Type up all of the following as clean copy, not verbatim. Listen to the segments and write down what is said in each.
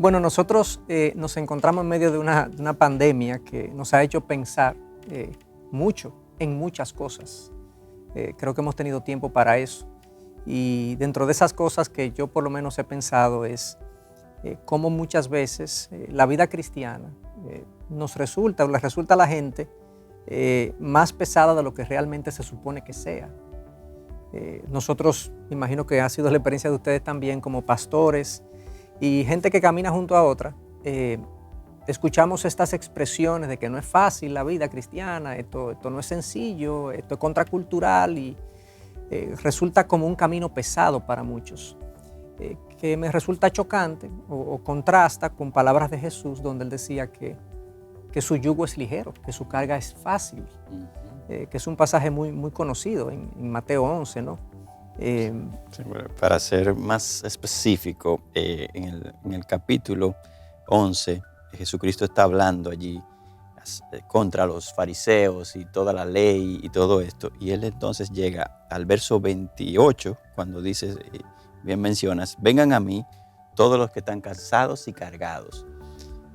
Bueno, nosotros nos encontramos en medio de una pandemia que nos ha hecho pensar mucho en muchas cosas. Creo que hemos tenido tiempo para eso. Y dentro de esas cosas que yo por lo menos he pensado es cómo muchas veces la vida cristiana nos resulta, o le resulta a la gente más pesada de lo que realmente se supone que sea. Nosotros, imagino que ha sido la experiencia de ustedes también como pastores, y gente que camina junto a otra, escuchamos estas expresiones de que no es fácil la vida cristiana, esto no es sencillo, esto es contracultural y resulta como un camino pesado para muchos, que me resulta chocante o contrasta con palabras de Jesús donde él decía que su yugo es ligero, que su carga es fácil, que es un pasaje muy, muy conocido en Mateo 11, ¿no? Sí, para ser más específico, en el capítulo 11, Jesucristo está hablando allí contra los fariseos y toda la ley y todo esto, y él entonces llega al verso 28, cuando dice, bien mencionas, vengan a mí todos los que están cansados y cargados,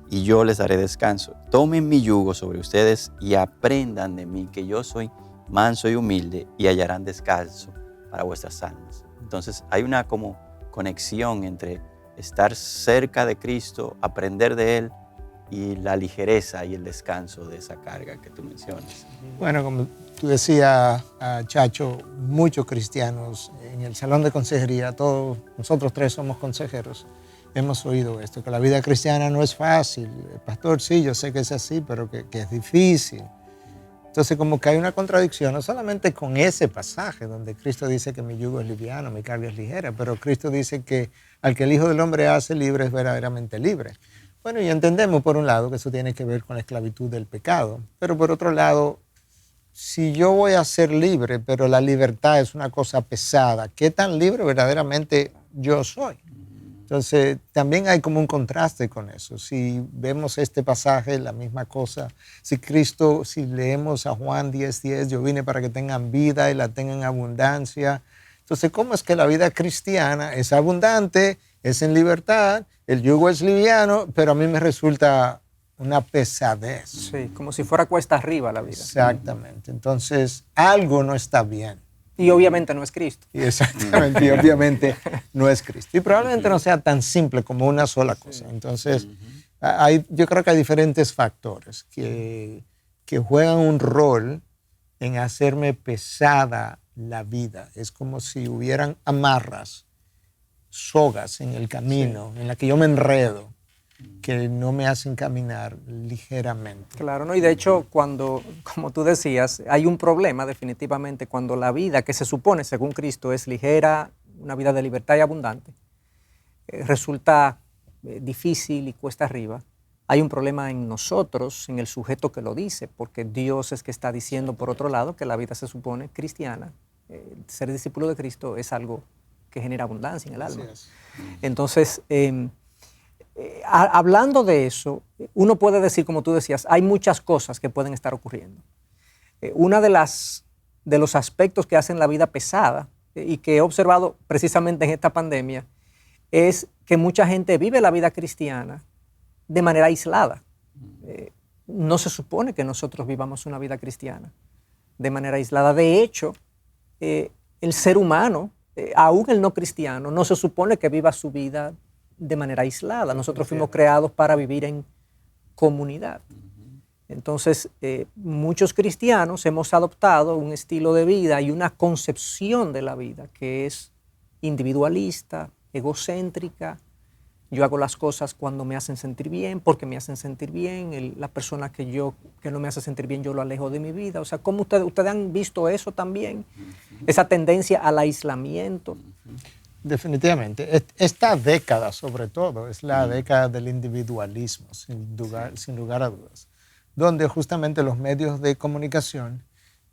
y yo les daré descanso. Tomen mi yugo sobre ustedes y aprendan de mí, que yo soy manso y humilde, y hallarán descanso para vuestras almas. Entonces hay una como conexión entre estar cerca de Cristo, aprender de Él, y la ligereza y el descanso de esa carga que tú mencionas. Bueno, como tú decías, Chacho, muchos cristianos en el salón de consejería, todos nosotros tres somos consejeros, hemos oído esto, que la vida cristiana no es fácil. Pastor, sí, yo sé que es así, pero que es difícil. Entonces, como que hay una contradicción, no solamente con ese pasaje donde Cristo dice que mi yugo es liviano, mi carga es ligera, pero Cristo dice que al que el Hijo del Hombre hace libre es verdaderamente libre. Bueno, y entendemos por un lado que eso tiene que ver con la esclavitud del pecado, pero por otro lado, si yo voy a ser libre, pero la libertad es una cosa pesada, ¿qué tan libre verdaderamente yo soy? Entonces, también hay como un contraste con eso. Si vemos este pasaje, la misma cosa. Si leemos a Juan 10:10, yo vine para que tengan vida y la tengan en abundancia. Entonces, ¿cómo es que la vida cristiana es abundante, es en libertad, el yugo es liviano, pero a mí me resulta una pesadez? Sí, como si fuera cuesta arriba la vida. Exactamente. Entonces, algo no está bien. Y obviamente no es Cristo. Exactamente, y obviamente no es Cristo. Y probablemente no sea tan simple como una sola cosa. Entonces, yo creo que hay diferentes factores que juegan un rol en hacerme pesada la vida. Es como si hubieran amarras, sogas en el camino, en la que yo me enredo, que no me hacen caminar ligeramente. Claro, ¿no? Y de hecho, cuando, como tú decías, hay un problema definitivamente cuando la vida que se supone, según Cristo, es ligera, una vida de libertad y abundante, resulta difícil y cuesta arriba. Hay un problema en nosotros, en el sujeto que lo dice, porque Dios es que está diciendo, por otro lado, que la vida se supone cristiana. Ser discípulo de Cristo es algo que genera abundancia en el alma. Entonces, hablando de eso, uno puede decir, como tú decías, hay muchas cosas que pueden estar ocurriendo. Una de los aspectos que hacen la vida pesada y que he observado precisamente en esta pandemia es que mucha gente vive la vida cristiana de manera aislada. No se supone que nosotros vivamos una vida cristiana de manera aislada. De hecho, el ser humano, aún el no cristiano, no se supone que viva su vida de manera aislada. Nosotros fuimos creados para vivir en comunidad. Entonces, muchos cristianos hemos adoptado un estilo de vida y una concepción de la vida que es individualista, egocéntrica. Yo hago las cosas cuando me hacen sentir bien, porque me hacen sentir bien. La persona que no me hace sentir bien, yo lo alejo de mi vida. O sea, ¿cómo ustedes han visto eso también? Esa tendencia al aislamiento. definitivamente. Esta década, sobre todo, es la década del individualismo, sin lugar a dudas, donde justamente los medios de comunicación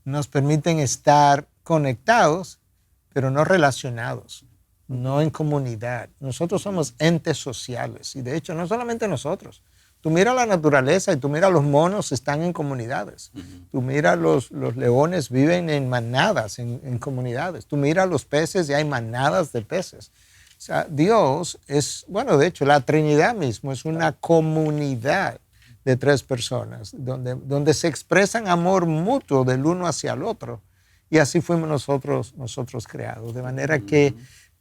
nos permiten estar conectados, pero no relacionados, no en comunidad. Nosotros somos entes sociales y de hecho no solamente nosotros. Tú miras la naturaleza y tú miras los monos, están en comunidades. Tú miras los leones, viven en manadas, en comunidades. Tú miras los peces y hay manadas de peces. O sea, Dios es, bueno, de hecho, la Trinidad mismo es una comunidad de 3 personas, donde se expresan amor mutuo del uno hacia el otro. Y así fuimos nosotros creados. De manera que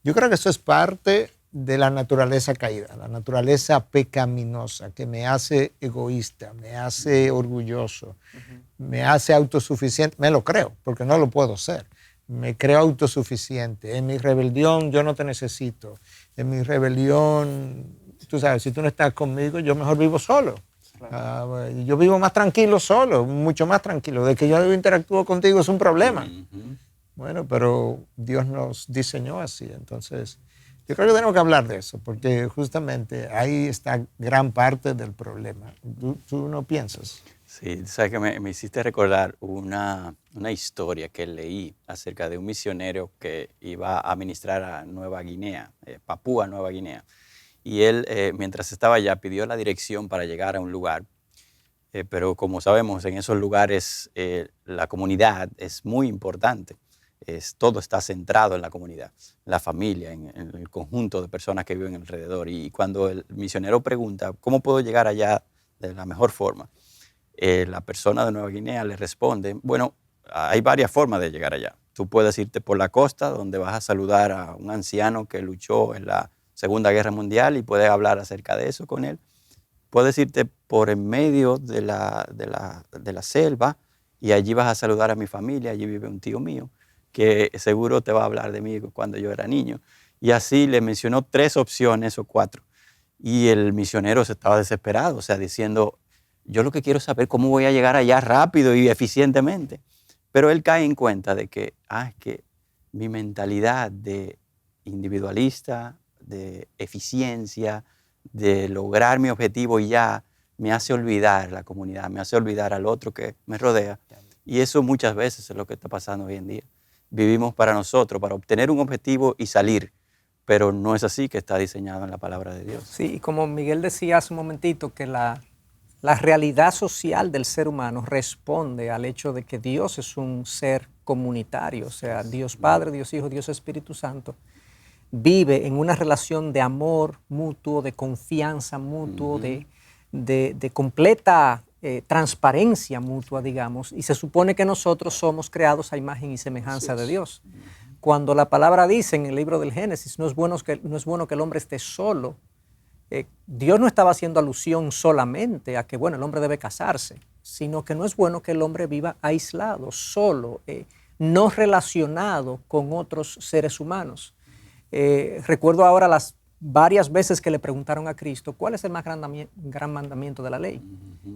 yo creo que eso es parte de la naturaleza caída, la naturaleza pecaminosa que me hace egoísta, me hace orgulloso, me hace autosuficiente. Me lo creo, porque no lo puedo ser. Me creo autosuficiente. En mi rebelión yo no te necesito. En mi rebelión, tú sabes, si tú no estás conmigo, yo mejor vivo solo. Yo vivo más tranquilo solo, mucho más tranquilo. De que yo interactúo contigo es un problema. Bueno, pero Dios nos diseñó así. Entonces, yo creo que tenemos que hablar de eso, porque justamente ahí está gran parte del problema. ¿Tú no piensas? Sí, sabes que me hiciste recordar una historia que leí acerca de un misionero que iba a ministrar a Nueva Guinea, Papúa Nueva Guinea. Y él, mientras estaba allá, pidió la dirección para llegar a un lugar. Pero como sabemos, en esos lugares la comunidad es muy importante. Todo está centrado en la comunidad, en la familia, en el conjunto de personas que viven alrededor. Y cuando el misionero pregunta, ¿cómo puedo llegar allá de la mejor forma? La persona de Nueva Guinea le responde, bueno, hay varias formas de llegar allá. Tú puedes irte por la costa, donde vas a saludar a un anciano que luchó en la Segunda Guerra Mundial y puedes hablar acerca de eso con él. Puedes irte por en medio de la selva y allí vas a saludar a mi familia. Allí vive un tío mío que seguro te va a hablar de mí cuando yo era niño. Y así le mencionó 3 opciones o 4. Y el misionero se estaba desesperado, o sea, diciendo, yo lo que quiero es saber cómo voy a llegar allá rápido y eficientemente. Pero él cae en cuenta de que, es que mi mentalidad de individualista, de eficiencia, de lograr mi objetivo y ya, me hace olvidar la comunidad, me hace olvidar al otro que me rodea. Y eso muchas veces es lo que está pasando hoy en día. Vivimos para nosotros, para obtener un objetivo y salir, pero no es así que está diseñado en la palabra de Dios. Sí, como Miguel decía hace un momentito, que la realidad social del ser humano responde al hecho de que Dios es un ser comunitario, o sea, Dios Padre, Dios Hijo, Dios Espíritu Santo, vive en una relación de amor mutuo, de confianza mutuo, de completa transparencia mutua, digamos, y se supone que nosotros somos creados a imagen y semejanza de Dios. Cuando la palabra dice en el libro del Génesis, no es bueno que el hombre esté solo, Dios no estaba haciendo alusión solamente a que, bueno, el hombre debe casarse, sino que no es bueno que el hombre viva aislado, solo, no relacionado con otros seres humanos. Recuerdo ahora las varias veces que le preguntaron a Cristo, ¿cuál es el más gran mandamiento de la ley?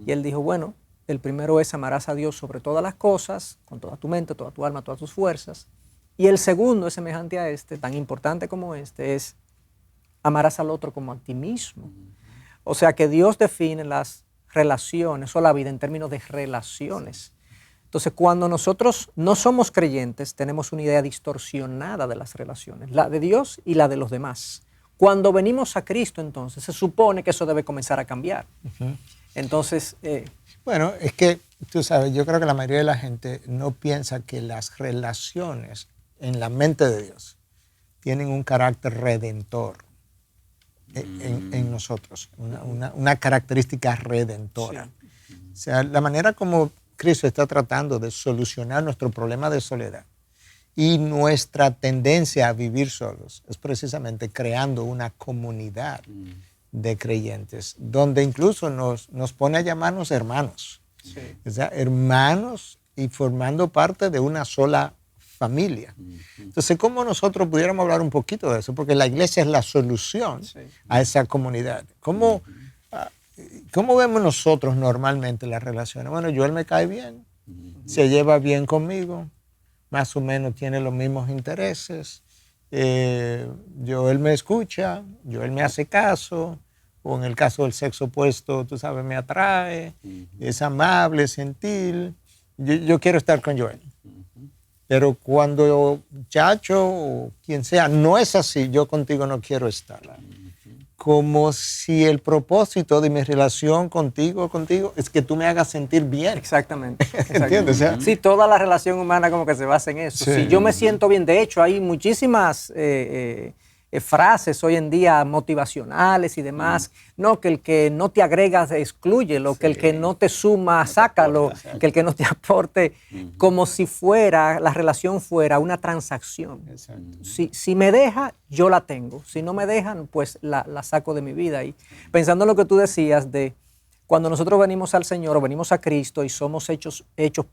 Y él dijo, bueno, el primero es amarás a Dios sobre todas las cosas, con toda tu mente, toda tu alma, todas tus fuerzas. Y el segundo es semejante a este, tan importante como este, es amarás al otro como a ti mismo. O sea que Dios define las relaciones o la vida en términos de relaciones. Entonces, cuando nosotros no somos creyentes, tenemos una idea distorsionada de las relaciones, la de Dios y la de los demás. Cuando venimos a Cristo, entonces, se supone que eso debe comenzar a cambiar. Entonces... Bueno, es que, tú sabes, yo creo que la mayoría de la gente no piensa que las relaciones en la mente de Dios tienen un carácter redentor en nosotros, una característica redentora. Sí. O sea, la manera como Cristo está tratando de solucionar nuestro problema de soledad y nuestra tendencia a vivir solos es precisamente creando una comunidad de creyentes, donde incluso nos pone a llamarnos hermanos. Sí. O sea, hermanos y formando parte de una sola familia. Entonces, ¿cómo nosotros pudiéramos hablar un poquito de eso? Porque la iglesia es la solución a esa comunidad. ¿Cómo vemos nosotros normalmente las relaciones? Bueno, Joel me cae bien, se lleva bien conmigo, más o menos tiene los mismos intereses, Joel me escucha, Joel me hace caso, o en el caso del sexo opuesto, tú sabes, me atrae, es amable, es gentil. Yo quiero estar con Joel. Pero cuando Chacho o quien sea no es así, yo contigo no quiero estar. Como si el propósito de mi relación contigo es que tú me hagas sentir bien. Exactamente. ¿Entiendes? O sea, sí, toda la relación humana como que se basa en eso. Sí. Si yo me siento bien, de hecho hay muchísimas frases hoy en día motivacionales y demás, no, que el que no te agrega exclúyelo, que el que no te suma sácalo, que el que no te aporte, como si fuera, la relación fuera una transacción. Si me deja, yo la tengo, si no me dejan, pues la saco de mi vida. Y pensando en lo que tú decías de cuando nosotros venimos al Señor o venimos a Cristo y somos hechos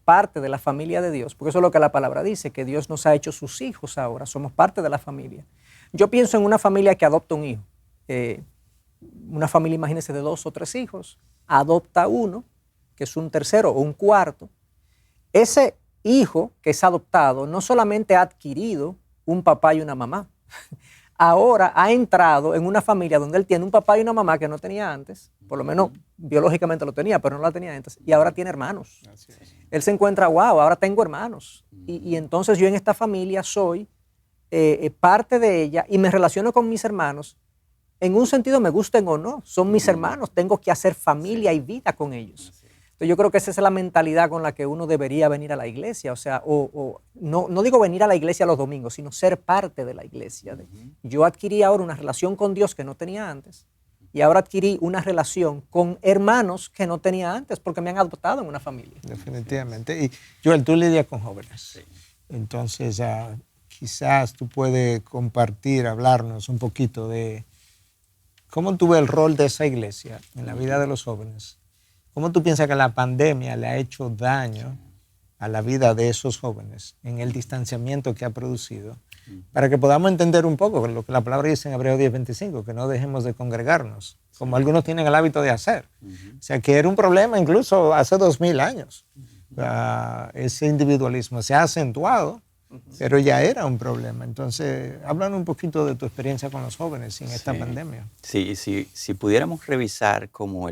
parte de la familia de Dios, porque eso es lo que la palabra dice, que Dios nos ha hecho sus hijos ahora, somos parte de la familia. Yo pienso en una familia que adopta un hijo. Una familia, imagínense, de 2 o 3 hijos, adopta uno, que es un tercero o un cuarto. Ese hijo que es adoptado no solamente ha adquirido un papá y una mamá, ahora ha entrado en una familia donde él tiene un papá y una mamá que no tenía antes, por lo menos biológicamente lo tenía, pero no la tenía antes, y ahora tiene hermanos. Él se encuentra, wow, ahora tengo hermanos. Y entonces yo en esta familia soy parte de ella y me relaciono con mis hermanos. En un sentido, me gusten o no, son mis hermanos, tengo que hacer familia y vida con ellos. Entonces yo creo que esa es la mentalidad con la que uno debería venir a la iglesia, o sea, no digo venir a la iglesia los domingos, sino ser parte de la iglesia. Yo adquirí ahora una relación con Dios que no tenía antes y ahora adquirí una relación con hermanos que no tenía antes porque me han adoptado en una familia. Definitivamente. Y Joel, tú lidias con jóvenes. Entonces, quizás tú puedes compartir, hablarnos un poquito de cómo tú ves el rol de esa iglesia en la vida de los jóvenes. ¿Cómo tú piensas que la pandemia le ha hecho daño a la vida de esos jóvenes en el distanciamiento que ha producido? Para que podamos entender un poco lo que la palabra dice en Hebreos 10:25, que no dejemos de congregarnos, como algunos tienen el hábito de hacer. O sea, que era un problema incluso hace 2000 años. Ese individualismo se ha acentuado, pero ya era un problema. Entonces, háblanos un poquito de tu experiencia con los jóvenes en esta pandemia. Sí, si pudiéramos revisar como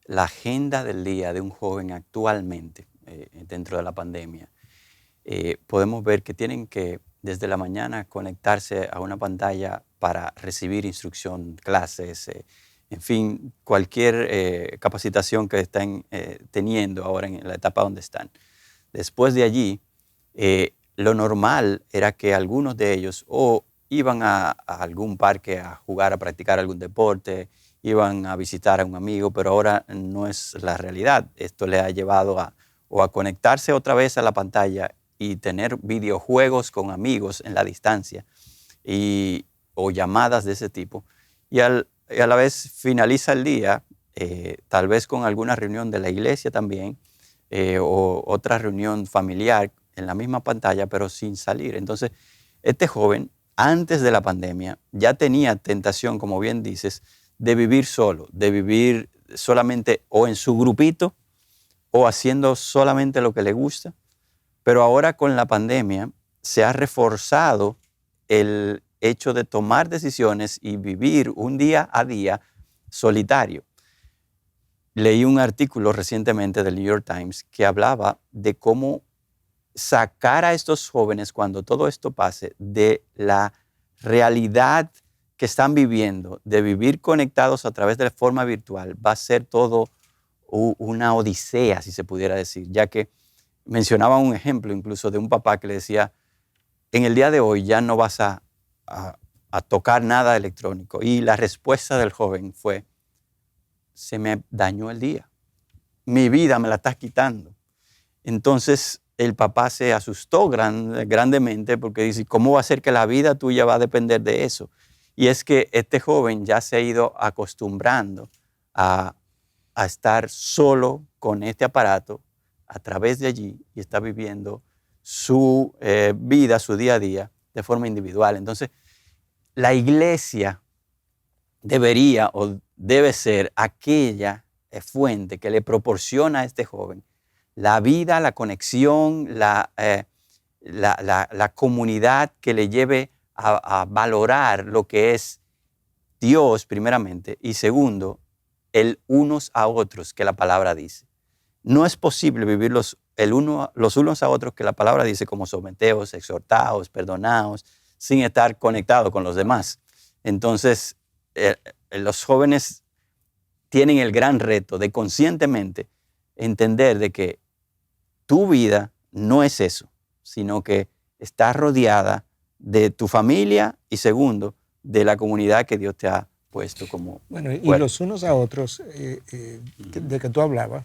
la agenda del día de un joven actualmente dentro de la pandemia, podemos ver que tienen que desde la mañana conectarse a una pantalla para recibir instrucción, clases, en fin, cualquier capacitación que estén teniendo ahora en la etapa donde están. Después de allí, lo normal era que algunos de ellos o iban a algún parque a jugar, a practicar algún deporte, iban a visitar a un amigo, pero ahora no es la realidad. Esto le ha llevado a conectarse otra vez a la pantalla y tener videojuegos con amigos en la distancia o llamadas de ese tipo. Y a la vez finaliza el día, tal vez con alguna reunión de la iglesia también, o otra reunión familiar en la misma pantalla, pero sin salir. Entonces, este joven, antes de la pandemia, ya tenía tentación, como bien dices, de vivir solo, de vivir solamente o en su grupito o haciendo solamente lo que le gusta. Pero ahora con la pandemia se ha reforzado el hecho de tomar decisiones y vivir un día a día solitario. Leí un artículo recientemente del New York Times que hablaba de cómo sacar a estos jóvenes cuando todo esto pase de la realidad que están viviendo, de vivir conectados a través de la forma virtual, va a ser todo una odisea, si se pudiera decir, ya que mencionaba un ejemplo incluso de un papá que le decía, en el día de hoy ya no vas a tocar nada electrónico. Y la respuesta del joven fue, se me dañó el día, mi vida me la estás quitando. Entonces el papá se asustó grandemente porque dice, ¿cómo va a ser que la vida tuya va a depender de eso? Y es que este joven ya se ha ido acostumbrando a estar solo con este aparato a través de allí y está viviendo su vida, su día a día de forma individual. Entonces, la iglesia debería o debe ser aquella fuente que le proporciona a este joven la vida, la conexión, la comunidad que le lleve a valorar lo que es Dios primeramente y segundo, el unos a otros que la palabra dice. No es posible vivir los unos a otros que la palabra dice como someteos, exhortaos, perdonaos, sin estar conectados con los demás. Entonces, los jóvenes tienen el gran reto de conscientemente entender de que tu vida no es eso, sino que está rodeada de tu familia y segundo, de la comunidad que Dios te ha puesto como Bueno, y cuerpo. los unos a otros de que tú hablabas,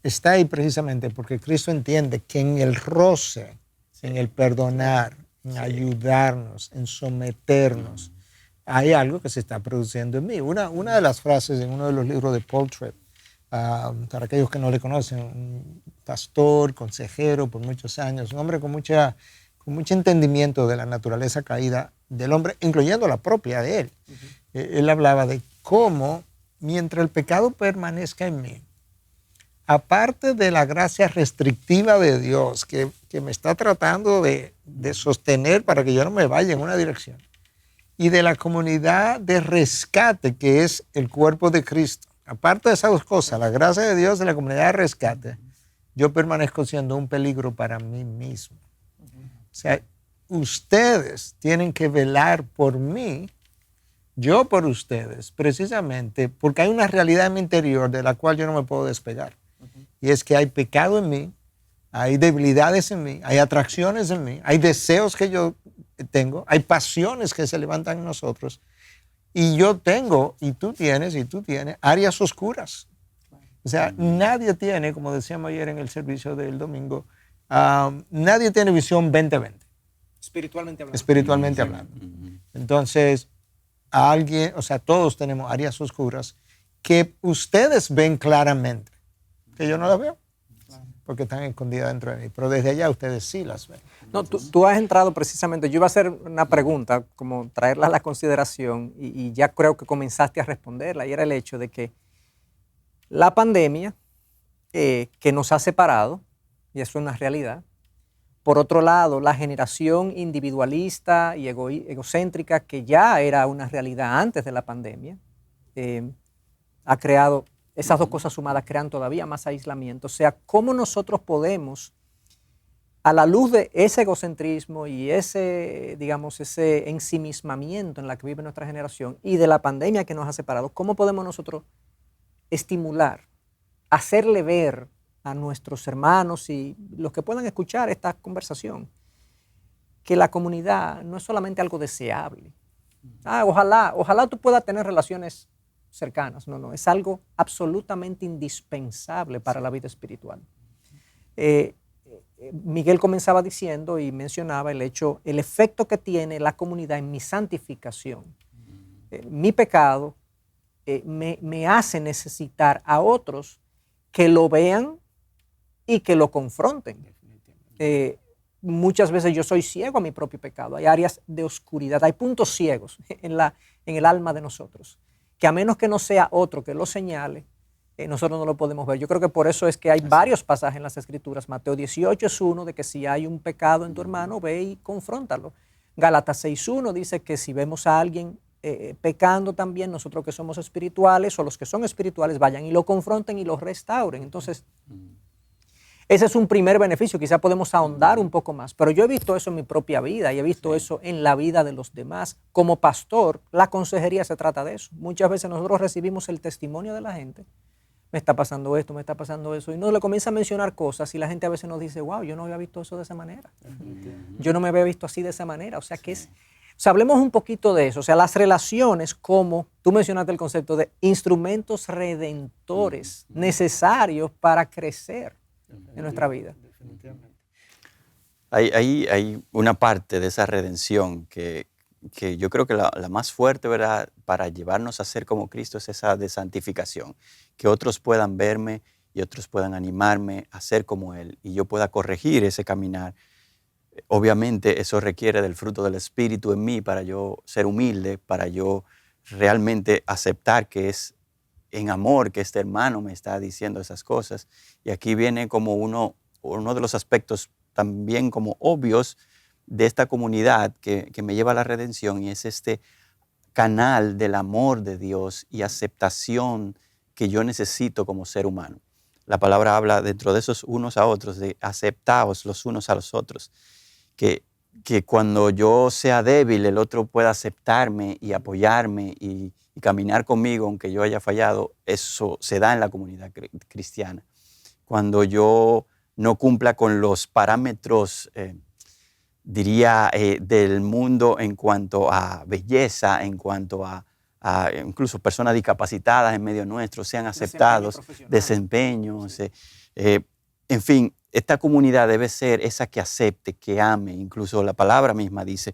está ahí precisamente porque Cristo entiende que en el roce, en el perdonar, en ayudarnos, en someternos, hay algo que se está produciendo en mí. Una de las frases en uno de los libros de Paul Tripp, para aquellos que no le conocen, un pastor, consejero por muchos años, un hombre con mucho entendimiento de la naturaleza caída del hombre, incluyendo la propia de él. Él hablaba de cómo, mientras el pecado permanezca en mí, aparte de la gracia restrictiva de Dios que me está tratando de sostener para que yo no me vaya en una dirección, y de la comunidad de rescate que es el cuerpo de Cristo, aparte de esas dos cosas, la gracia de Dios y la comunidad de rescate, yo permanezco siendo un peligro para mí mismo. O sea, ustedes tienen que velar por mí, yo por ustedes, precisamente porque hay una realidad en mi interior de la cual yo no me puedo despegar. Y es que hay pecado en mí, hay debilidades en mí, hay atracciones en mí, hay deseos que yo tengo, hay pasiones que se levantan en nosotros. Y yo tengo, y tú tienes, áreas oscuras. O sea, nadie tiene, como decíamos ayer en el servicio del domingo, nadie tiene visión 20-20. Espiritualmente hablando. Entonces, todos tenemos áreas oscuras que ustedes ven claramente, que yo no las veo, porque están escondidas dentro de mí, pero desde allá ustedes sí las ven. No, tú has entrado precisamente, yo iba a hacer una pregunta, como traerla a la consideración, y ya creo que comenzaste a responderla, y era el hecho de que la pandemia que nos ha separado, y eso es una realidad. Por otro lado, la generación individualista y egocéntrica, que ya era una realidad antes de la pandemia, ha creado, esas dos cosas sumadas crean todavía más aislamiento. O sea, ¿cómo nosotros podemos, a la luz de ese egocentrismo y ese ensimismamiento en la que vive nuestra generación y de la pandemia que nos ha separado, cómo podemos nosotros estimular, hacerle ver a nuestros hermanos y los que puedan escuchar esta conversación, que la comunidad no es solamente algo deseable? Ojalá tú puedas tener relaciones cercanas. No, es algo absolutamente indispensable para la vida espiritual. Miguel comenzaba diciendo y mencionaba el efecto que tiene la comunidad en mi santificación. Mi pecado me hace necesitar a otros que lo vean y que lo confronten. Muchas veces yo soy ciego a mi propio pecado. Hay áreas de oscuridad, hay puntos ciegos en el alma de nosotros, que a menos que no sea otro que lo señale, nosotros no lo podemos ver. Yo creo que por eso es que hay varios pasajes en las Escrituras. Mateo 18 es uno, de que si hay un pecado en tu hermano, ve y confróntalo. Gálatas 6:1 dice que si vemos a alguien pecando también, nosotros que somos espirituales o los que son espirituales vayan y lo confronten y lo restauren. Entonces, ese es un primer beneficio. Quizá podemos ahondar un poco más, pero yo he visto eso en mi propia vida y he visto eso en la vida de los demás. Como pastor, la consejería se trata de eso. Muchas veces nosotros recibimos el testimonio de la gente. Me está pasando esto, me está pasando eso, y uno le comienza a mencionar cosas y la gente a veces nos dice, wow, yo no había visto eso de esa manera. Yo no me había visto así de esa manera. O sea, hablemos un poquito de eso. O sea, las relaciones, como tú mencionaste el concepto de instrumentos redentores necesarios para crecer en nuestra vida. Hay una parte de esa redención que yo creo que la más fuerte, ¿verdad?, para llevarnos a ser como Cristo es esa de santificación. Que otros puedan verme y otros puedan animarme a ser como Él y yo pueda corregir ese caminar. Obviamente eso requiere del fruto del Espíritu en mí para yo ser humilde, para yo realmente aceptar que es en amor que este hermano me está diciendo esas cosas. Y aquí viene como uno de los aspectos también como obvios, de esta comunidad que me lleva a la redención, y es este canal del amor de Dios y aceptación que yo necesito como ser humano. La palabra habla dentro de esos unos a otros, de aceptaos los unos a los otros, que cuando yo sea débil, el otro pueda aceptarme y apoyarme y caminar conmigo, aunque yo haya fallado. Eso se da en la comunidad cristiana. Cuando yo no cumpla con los parámetros, diría, del mundo en cuanto a belleza, en cuanto a incluso personas discapacitadas en medio nuestro sean aceptados, desempeños. En fin, esta comunidad debe ser esa que acepte, que ame. Incluso la palabra misma dice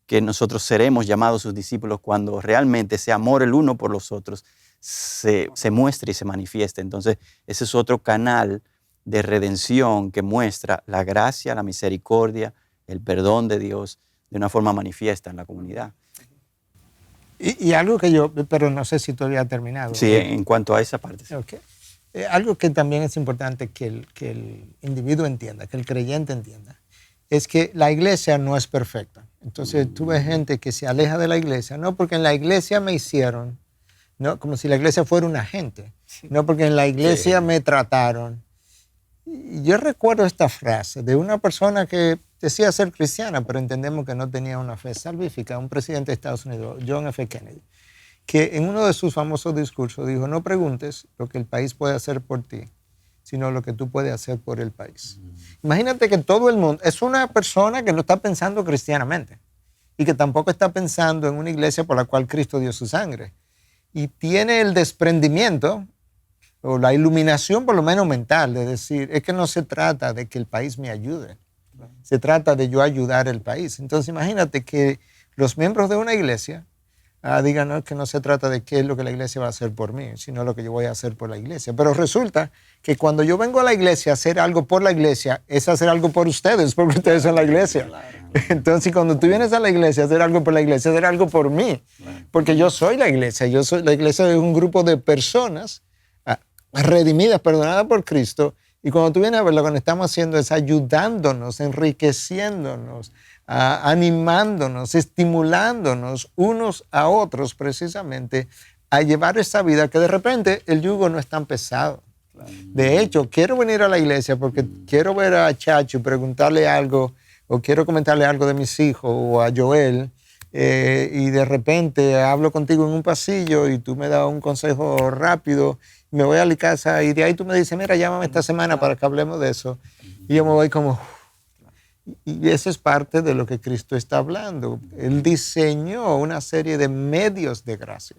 que nosotros seremos llamados sus discípulos cuando realmente ese amor el uno por los otros se muestre y se manifieste. Entonces, ese es otro canal de redención que muestra la gracia, la misericordia, el perdón de Dios de una forma manifiesta en la comunidad. Y algo que yo, pero no sé si todavía ha terminado. Sí, en cuanto a esa parte. Sí. Okay. Algo que también es importante que el individuo entienda, que el creyente entienda, es que la iglesia no es perfecta. Entonces tú ves gente que se aleja de la iglesia, no porque en la iglesia me hicieron, no, como si la iglesia fuera un agente, no porque en la iglesia me trataron. Y yo recuerdo esta frase de una persona que decía ser cristiana, pero entendemos que no tenía una fe salvífica, un presidente de Estados Unidos, John F. Kennedy, que en uno de sus famosos discursos dijo: no preguntes lo que el país puede hacer por ti, sino lo que tú puedes hacer por el país. Imagínate que todo el mundo es una persona que no está pensando cristianamente y que tampoco está pensando en una iglesia por la cual Cristo dio su sangre. Y tiene el desprendimiento o la iluminación, por lo menos mental, de decir, es que no se trata de que el país me ayude, se trata de yo ayudar al país. Entonces imagínate que los miembros de una iglesia digan, no, que no se trata de qué es lo que la iglesia va a hacer por mí, sino lo que yo voy a hacer por la iglesia. Pero resulta que cuando yo vengo a la iglesia a hacer algo por la iglesia, es hacer algo por ustedes, porque ustedes son la iglesia. Entonces cuando tú vienes a la iglesia a hacer algo por la iglesia, hacer algo por mí, porque yo soy la iglesia. La iglesia es un grupo de personas redimidas, perdonadas por Cristo, y cuando tú vienes a ver, lo que estamos haciendo es ayudándonos, enriqueciéndonos, animándonos, estimulándonos unos a otros precisamente a llevar esta vida que de repente el yugo no es tan pesado. De hecho, quiero venir a la iglesia porque quiero ver a Chacho y preguntarle algo, o quiero comentarle algo de mis hijos o a Joel, y de repente hablo contigo en un pasillo y tú me das un consejo rápido, me voy a la casa y de ahí tú me dices, mira, llámame esta semana para que hablemos de eso. Y yo me voy como... Y eso es parte de lo que Cristo está hablando. Él diseñó una serie de medios de gracia,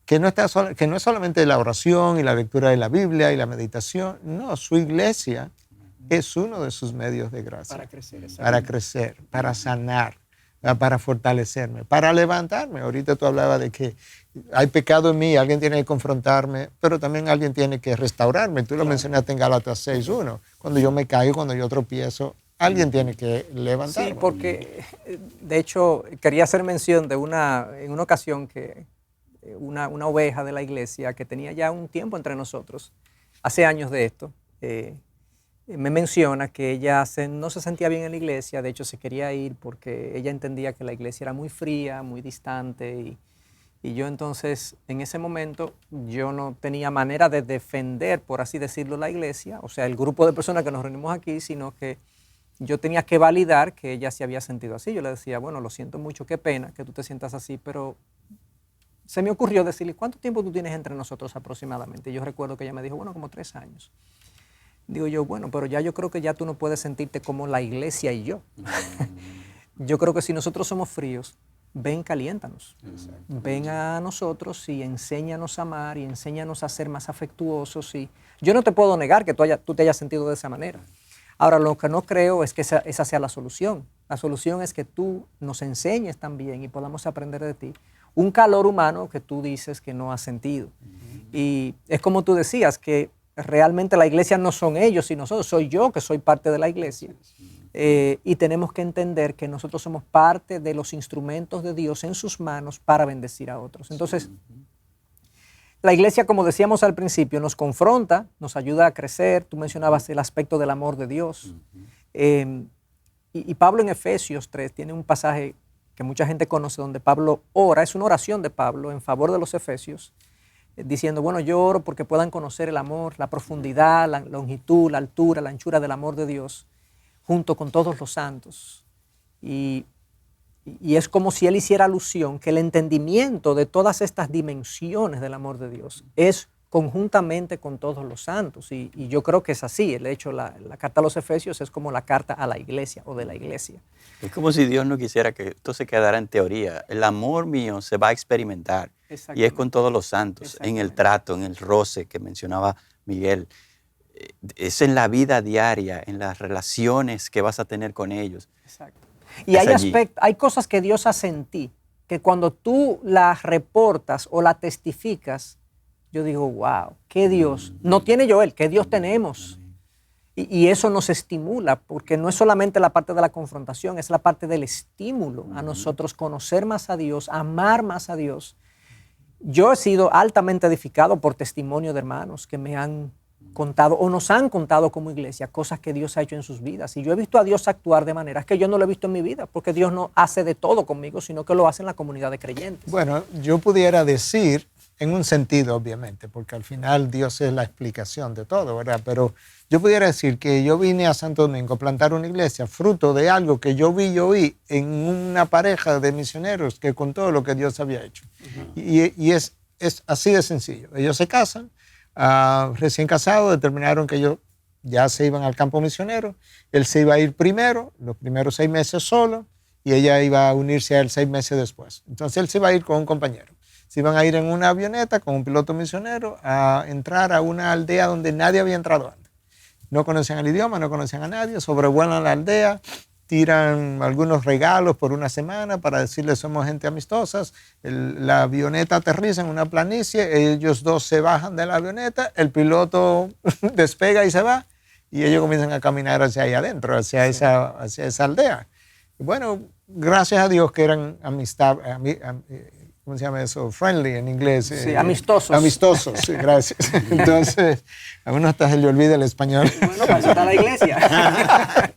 que no es solamente la oración y la lectura de la Biblia y la meditación. No, su iglesia es uno de sus medios de gracia. Para crecer, para sanar, para fortalecerme, para levantarme. Ahorita tú hablabas de que hay pecado en mí, alguien tiene que confrontarme, pero también alguien tiene que restaurarme. Tú lo mencionaste en Gálatas 6:1. Cuando yo me caigo, cuando yo tropiezo, alguien tiene que levantarme. Sí, porque de hecho quería hacer mención de en una ocasión que una oveja de la iglesia que tenía ya un tiempo entre nosotros, hace años de esto, me menciona que ella no se sentía bien en la iglesia, de hecho se quería ir porque ella entendía que la iglesia era muy fría, muy distante, y yo entonces en ese momento yo no tenía manera de defender, por así decirlo, la iglesia, o sea, el grupo de personas que nos reunimos aquí, sino que yo tenía que validar que ella se había sentido así. Yo le decía, bueno, lo siento mucho, qué pena que tú te sientas así, pero se me ocurrió decirle, ¿cuánto tiempo tú tienes entre nosotros aproximadamente? Y yo recuerdo que ella me dijo, bueno, como 3 años. Digo yo, bueno, pero ya yo creo que ya tú no puedes sentirte como la iglesia y yo. Yo creo que si nosotros somos fríos, ven, caliéntanos. Ven a nosotros y enséñanos a amar y enséñanos a ser más afectuosos. Y yo no te puedo negar que tú te hayas sentido de esa manera. Ahora, lo que no creo es que esa sea la solución. La solución es que tú nos enseñes también y podamos aprender de ti un calor humano que tú dices que no has sentido. Y es como tú decías, que realmente la iglesia no son ellos y nosotros, soy yo que soy parte de la iglesia. Y tenemos que entender que nosotros somos parte de los instrumentos de Dios en sus manos para bendecir a otros. Entonces, la iglesia, como decíamos al principio, nos confronta, nos ayuda a crecer. Tú mencionabas el aspecto del amor de Dios. Y Pablo en Efesios 3 tiene un pasaje que mucha gente conoce donde Pablo ora, es una oración de Pablo en favor de los efesios, diciendo, bueno, yo oro porque puedan conocer el amor, la profundidad, la longitud, la altura, la anchura del amor de Dios, junto con todos los santos. Y es como si él hiciera alusión que el entendimiento de todas estas dimensiones del amor de Dios es conjuntamente con todos los santos. Y yo creo que es así. De hecho, la carta a los Efesios es como la carta a la iglesia o de la iglesia. Es como si Dios no quisiera que esto se quedara en teoría. El amor mío se va a experimentar y es con todos los santos, en el trato, en el roce que mencionaba Miguel. Es en la vida diaria, en las relaciones que vas a tener con ellos. Exacto. Y hay cosas que Dios hace en ti, que cuando tú las reportas o las testificas, yo digo, wow, qué Dios. No tiene Joel, qué Dios tenemos. Y eso nos estimula, porque no es solamente la parte de la confrontación, es la parte del estímulo a nosotros conocer más a Dios, amar más a Dios. Yo he sido altamente edificado por testimonio de hermanos que me han contado o nos han contado como iglesia cosas que Dios ha hecho en sus vidas. Y yo he visto a Dios actuar de maneras que yo no lo he visto en mi vida, porque Dios no hace de todo conmigo, sino que lo hace en la comunidad de creyentes. Bueno, yo pudiera decir, en un sentido obviamente, porque al final Dios es la explicación de todo, ¿verdad? Pero yo pudiera decir que yo vine a Santo Domingo a plantar una iglesia fruto de algo que yo vi en una pareja de misioneros que contó lo que Dios había hecho. Y es así de sencillo. Ellos se casan, recién casados, determinaron que ellos ya se iban al campo misionero. Él se iba a ir primero, los primeros 6 meses solo, y ella iba a unirse a él 6 meses después. Entonces él se iba a ir con un compañero. Se iban a ir en una avioneta con un piloto misionero a entrar a una aldea donde nadie había entrado antes. No conocían el idioma, no conocían a nadie, sobrevuelan la aldea, tiran algunos regalos por una semana para decirles somos gente amistosas. La avioneta aterriza en una planicie, ellos dos se bajan de la avioneta, el piloto despega y se va, y ellos comienzan a caminar hacia ahí adentro, hacia esa aldea. Y bueno, gracias a Dios que eran amistad, ¿cómo se llama eso? Friendly en inglés. Sí, amistosos. Amistosos, sí, gracias. Entonces, a uno hasta se le olvida el español. Bueno, para eso está la iglesia.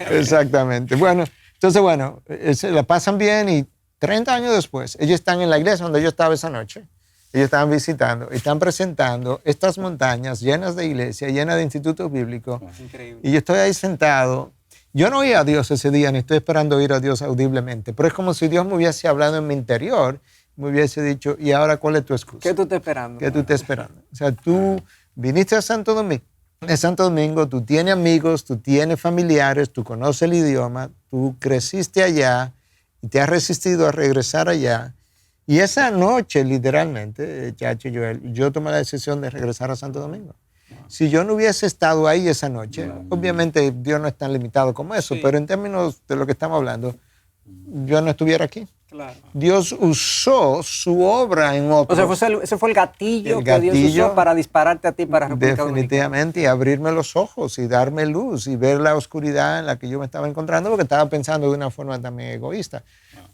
Exactamente. Bueno, entonces, se la pasan bien y 30 años después, ellos están en la iglesia donde yo estaba esa noche. Ellos estaban visitando, están presentando estas montañas llenas de iglesia, llenas de institutos bíblicos. Increíble. Y yo estoy ahí sentado. Yo no oí a Dios ese día, ni estoy esperando oír a Dios audiblemente, pero es como si Dios me hubiese hablado en mi interior, me hubiese dicho, ¿y ahora cuál es tu excusa? ¿Qué tú estás esperando? ¿Qué tú estás esperando? O sea, tú viniste a Santo Domingo, tú tienes amigos, tú tienes familiares, tú conoces el idioma, tú creciste allá y te has resistido a regresar allá. Y esa noche, literalmente, Chacho y Joel, yo tomé la decisión de regresar a Santo Domingo. Si yo no hubiese estado ahí esa noche, obviamente Dios no es tan limitado como eso, pero en términos de lo que estamos hablando, yo no estuviera aquí. Claro. Dios usó su obra en otros. O sea, ese fue el gatillo que Dios usó para dispararte a ti para República Dominicana. Definitivamente, y abrirme los ojos y darme luz y ver la oscuridad en la que yo me estaba encontrando, porque estaba pensando de una forma también egoísta.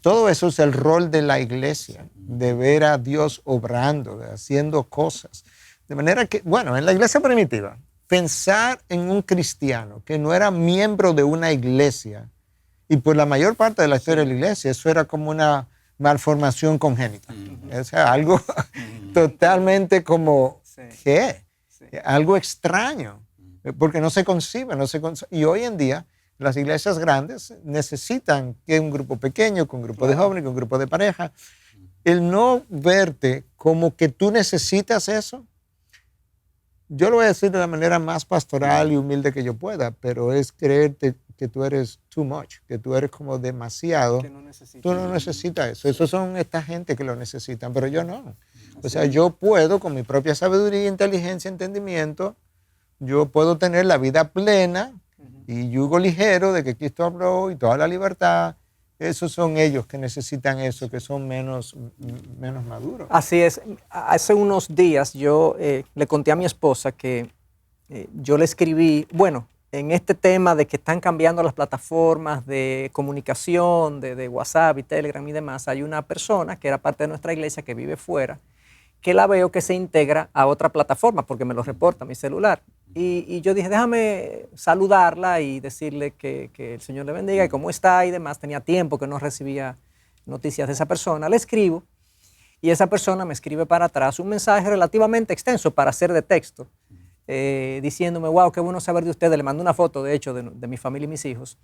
Todo eso es el rol de la iglesia, de ver a Dios obrando, haciendo cosas. De manera que, bueno, en la iglesia primitiva, pensar en un cristiano que no era miembro de una iglesia, y por la mayor parte de la historia de la iglesia, eso era como una malformación congénita. O sea, algo totalmente como, ¿qué? Algo extraño, porque no se concibe, Y hoy en día, las iglesias grandes necesitan que un grupo pequeño, con un grupo de jóvenes, con un grupo de pareja, el no verte como que tú necesitas eso. Yo lo voy a decir de la manera más pastoral y humilde que yo pueda, pero es creerte que tú eres too much, que tú eres como demasiado. Que no necesitas. Tú no necesitas eso. Esos son esta gente que lo necesitan, pero yo no. O sea, yo puedo con mi propia sabiduría, inteligencia, entendimiento, yo puedo tener la vida plena y yugo ligero de que Cristo habló y toda la libertad. Esos son ellos que necesitan eso, que son menos maduros. Así es. Hace unos días yo le conté a mi esposa que yo le escribí, bueno, en este tema de que están cambiando las plataformas de comunicación, de WhatsApp y Telegram y demás, hay una persona que era parte de nuestra iglesia que vive fuera, que la veo que se integra a otra plataforma porque me lo reporta mi celular. Y yo dije, déjame saludarla y decirle que el Señor le bendiga y cómo está y demás. Tenía tiempo que no recibía noticias de esa persona. Le escribo y esa persona me escribe para atrás un mensaje relativamente extenso para ser de texto, diciéndome, wow, qué bueno saber de ustedes. Le mando una foto, de hecho, de mi familia y mis hijos.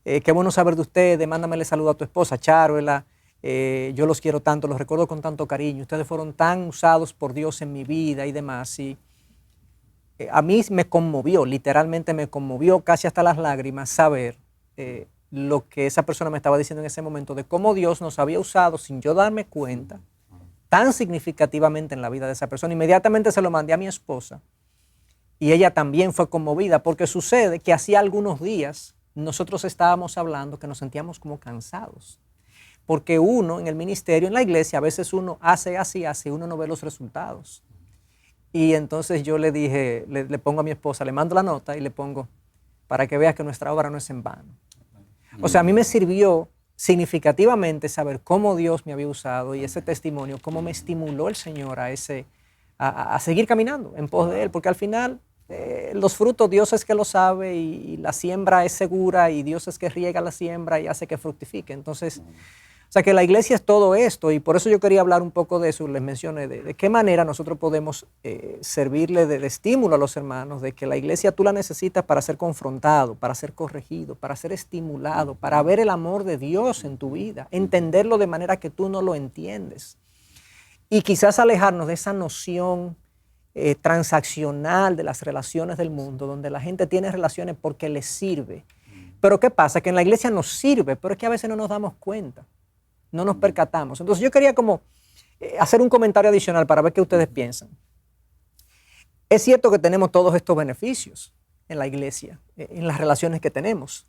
Qué bueno saber de ustedes, mándamele saludo a tu esposa, Charuela. Yo los quiero tanto, los recuerdo con tanto cariño. Ustedes fueron tan usados por Dios en mi vida y demás. Y a mí me conmovió, literalmente me conmovió casi hasta las lágrimas saber lo que esa persona me estaba diciendo en ese momento, de cómo Dios nos había usado sin yo darme cuenta tan significativamente en la vida de esa persona. Inmediatamente se lo mandé a mi esposa y ella también fue conmovida, porque sucede que hacía algunos días nosotros estábamos hablando que nos sentíamos como cansados, porque uno en el ministerio, en la iglesia, a veces uno hace, uno no ve los resultados. Y entonces yo le dije, le pongo a mi esposa, le mando la nota y le pongo, para que vea que nuestra obra no es en vano. O sea, a mí me sirvió significativamente saber cómo Dios me había usado y ese testimonio, cómo me estimuló el Señor a seguir caminando en pos de Él, porque al final los frutos Dios es que lo sabe y la siembra es segura y Dios es que riega la siembra y hace que fructifique. Entonces, o sea que la iglesia es todo esto y por eso yo quería hablar un poco de eso. Les mencioné de qué manera nosotros podemos servirle de estímulo a los hermanos, de que la iglesia tú la necesitas para ser confrontado, para ser corregido, para ser estimulado, para ver el amor de Dios en tu vida, entenderlo de manera que tú no lo entiendes. Y quizás alejarnos de esa noción transaccional de las relaciones del mundo, donde la gente tiene relaciones porque les sirve. Pero ¿qué pasa? Que en la iglesia nos sirve, pero es que a veces no nos damos cuenta. No nos percatamos. Entonces yo quería como hacer un comentario adicional para ver qué ustedes piensan. Es cierto que tenemos todos estos beneficios en la iglesia, en las relaciones que tenemos,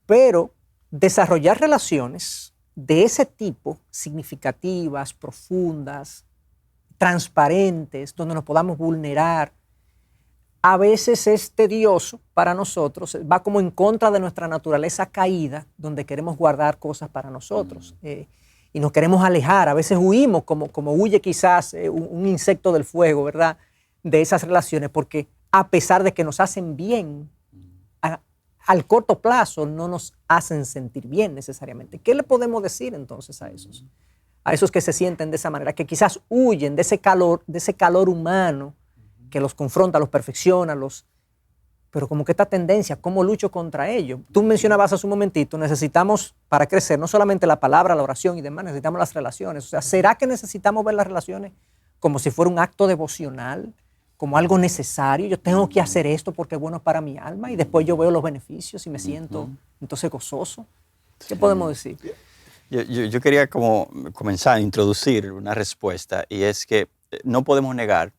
pero desarrollar relaciones de ese tipo, significativas, profundas, transparentes, donde nos podamos vulnerar, a veces es tedioso para nosotros, va como en contra de nuestra naturaleza caída, donde queremos guardar cosas para nosotros y nos queremos alejar. A veces huimos, como huye quizás un insecto del fuego, ¿verdad?, de esas relaciones, porque a pesar de que nos hacen bien, al corto plazo no nos hacen sentir bien necesariamente. ¿Qué le podemos decir entonces a esos? A esos que se sienten de esa manera, que quizás huyen de ese calor humano, que los confronta, los perfecciona, pero como que esta tendencia, ¿cómo lucho contra ello? Tú mencionabas hace un momentito, necesitamos para crecer no solamente la palabra, la oración y demás, necesitamos las relaciones. O sea, ¿será que necesitamos ver las relaciones como si fuera un acto devocional, como algo necesario? Yo tengo que hacer esto porque es bueno para mi alma y después yo veo los beneficios y me siento entonces gozoso. ¿Qué podemos decir? Yo quería como comenzar a introducir una respuesta, y es que no podemos negar